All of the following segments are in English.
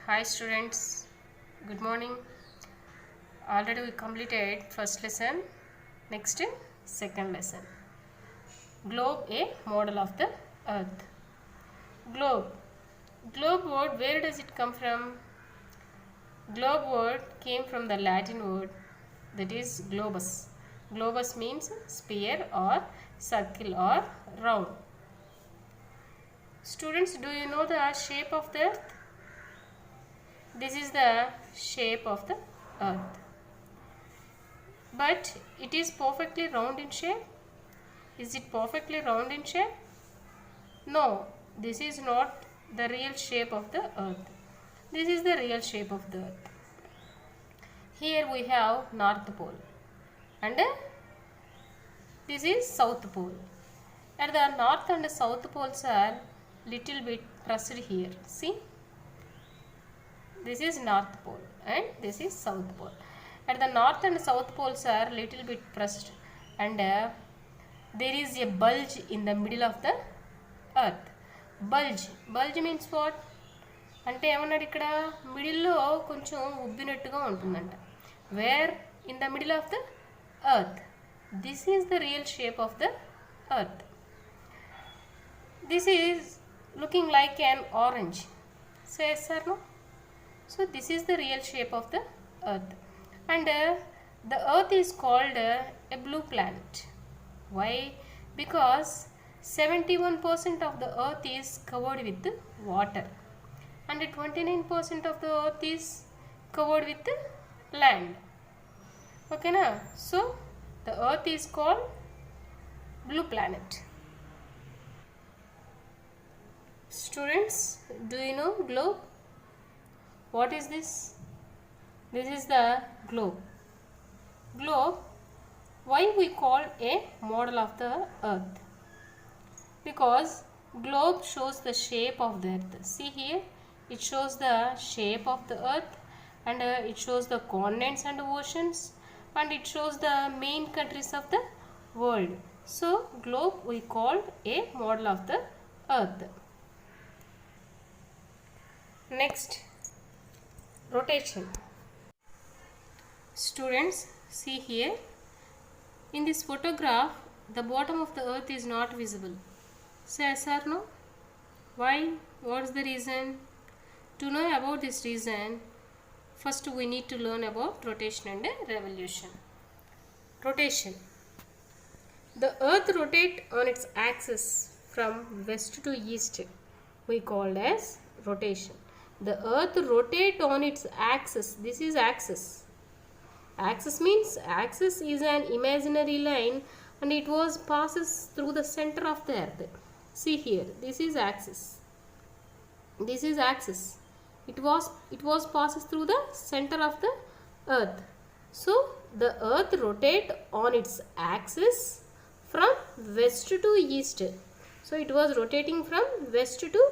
Hi students, good morning. Already we completed first lesson. Next second lesson. Globe, a model of the earth. Globe. Globe word, where does it come from? Globe word came from the Latin word that is globus. Globus means sphere or circle or round. Students, do you know the shape of the earth? This is the shape of the earth. But it is perfectly round in shape. Is it perfectly round in shape? No, this is not the real shape of the earth. This is the real shape of the earth. Here we have North Pole and this is South Pole. At the North and South poles are little bit pressed here. See? This is North Pole and this is South Pole. At the North and South poles are little bit pressed and there is a bulge in the middle of the earth. Bulge means what? అంటే ఏమన్నాడు ఇక్కడ మిడిల్లో కొంచెం ఉబ్బినట్టుగా ఉంటుందంట. Where in the middle of the earth. This is the real shape of the earth. This is looking like an orange. So yes or no? So this is the real shape of the earth. And the earth is called a blue planet. Why? Because 71% of the earth is covered with water and 29% of the earth is covered with land. Okay na? So the earth is called blue planet. Students, do you know globe? What is this? This is the globe. Globe, why we call a model of the earth? Because globe shows the shape of the earth. See here, it shows the shape of the earth and it shows the continents and oceans and it shows the main countries of the world. So globe we call a model of the earth. Next, rotation. Students, see here, in this photograph the bottom of the earth is not visible. Say yes or no? Why? What is the reason? To know about this reason, first we need to learn about rotation and revolution. Rotation. The earth rotates on its axis from west to east. We called as rotation. The earth rotates on its axis. This is axis. Axis means axis is an imaginary line and it was passes through the center of the earth. See here, this is axis. This is axis. It was passes through the center of the earth. So the earth rotate on its axis from west to east. So it was rotating from west to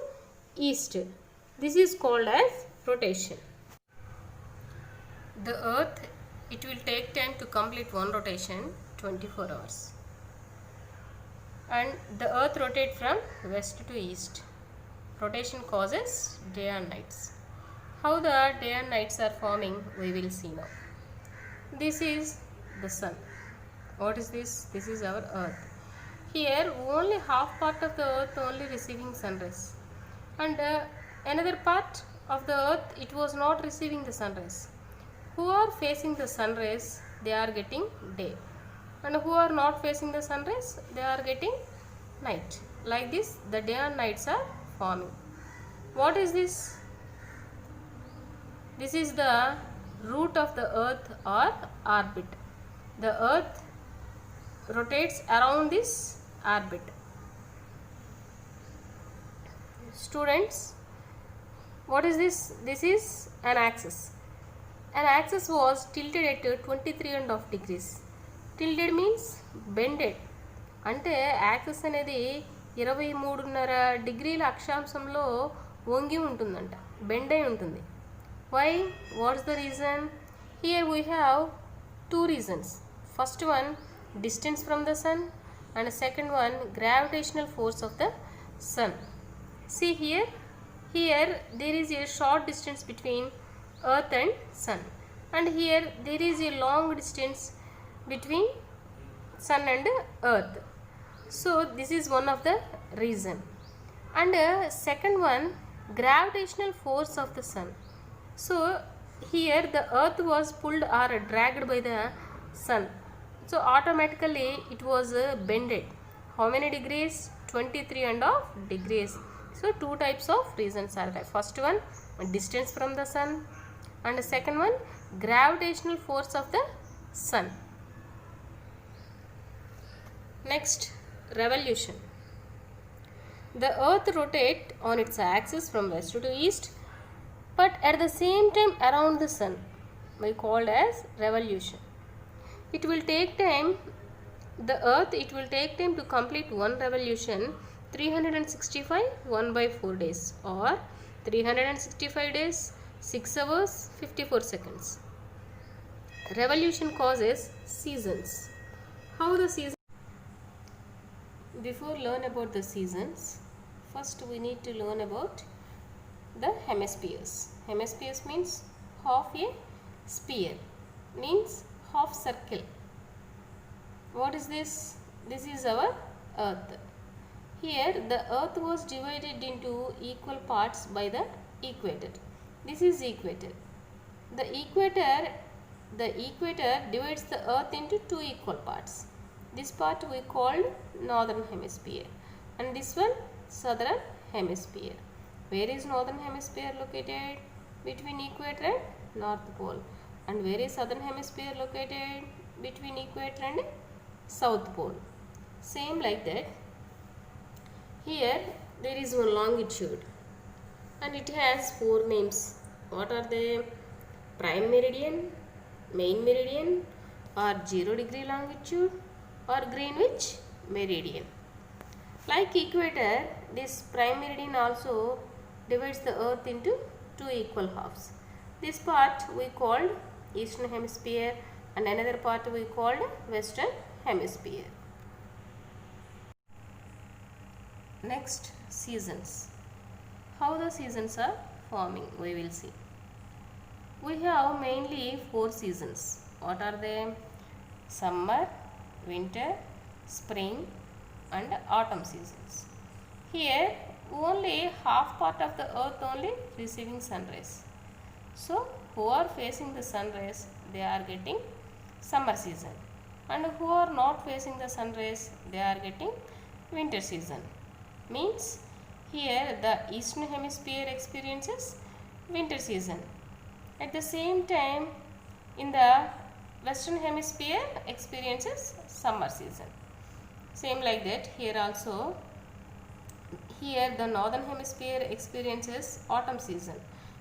east. This is called as rotation. The earth, it will take time to complete one rotation, 24 hours. And the earth rotates from west to east. Rotation causes day and nights. How the day and nights are forming, we will see now. This is the sun. What is this? This is our earth. Here only half part of the earth only receiving sunrays. And another part of the earth, it was not receiving the sunrays. Who are facing the sun rays, they are getting day, and who are not facing the sun rays, they are getting night. Like this the day and nights are forming. What is this? This is the root of the earth or orbit. The earth rotates around this orbit. Students, what is this? This is an axis. An axis was tilted at 23.5 degrees. Tilted means bended. అంటే axis అనేది 23.5 డిగ్రీల అక్షాంశంలో వంగి ఉంటుందంట, bend అయి ఉంటుంది. Why? What's the reason? Here we have two reasons. First one, distance from the sun, and second one, gravitational force of the sun. See here, Here there is a short distance between earth and sun, and here there is a long distance between sun and earth. So this is one of the reason. And second one, gravitational force of the sun. So here the earth was pulled or dragged by the sun, so automatically it was bended. How many degrees? 23.5 degrees. So two types of reasons are there. First one, distance from the sun, and the second one, gravitational force of the sun. Next, revolution. The earth rotates on its axis from west to east, but at the same time around the sun, we called as revolution. It will take time, it will take time to complete one revolution, 365 1/4 days, or 365 days 6 hours 54 seconds. Revolution causes seasons. How the seasons? Before learn about the seasons, first we need to learn about the hemispheres. Hemispheres means half a sphere, means half circle. What is this? This is our earth. Here the earth was divided into equal parts by the equator. This is equator. The equator divides the earth into two equal parts. This part we called northern hemisphere, and this one southern hemisphere. Where is northern hemisphere located? Between equator and north pole. And where is southern hemisphere located? Between equator and south pole. Same like that. Here there is one longitude, and it has four names. What are they? Prime meridian, main meridian, or 0 degree longitude, or Greenwich meridian. Like equator, this prime meridian also divides the earth into two equal halves. This part we called eastern hemisphere, and another part we called western hemisphere. Next, seasons. How the seasons are forming, we will see. We have mainly four seasons. What are they? Summer, winter, spring, and autumn seasons. Here only half part of the earth only receiving sun rays. So who are facing the sun rays, they are getting summer season, and who are not facing the sun rays, they are getting winter season. Means here the eastern hemisphere experiences winter season. At the same time, in the western hemisphere experiences summer season. Same like that here also. Here the northern hemisphere experiences autumn season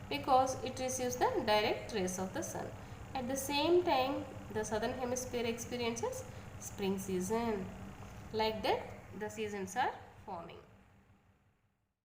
because it receives the direct rays of the sun. At the same time, the southern hemisphere experiences spring season. Like that the seasons are forming.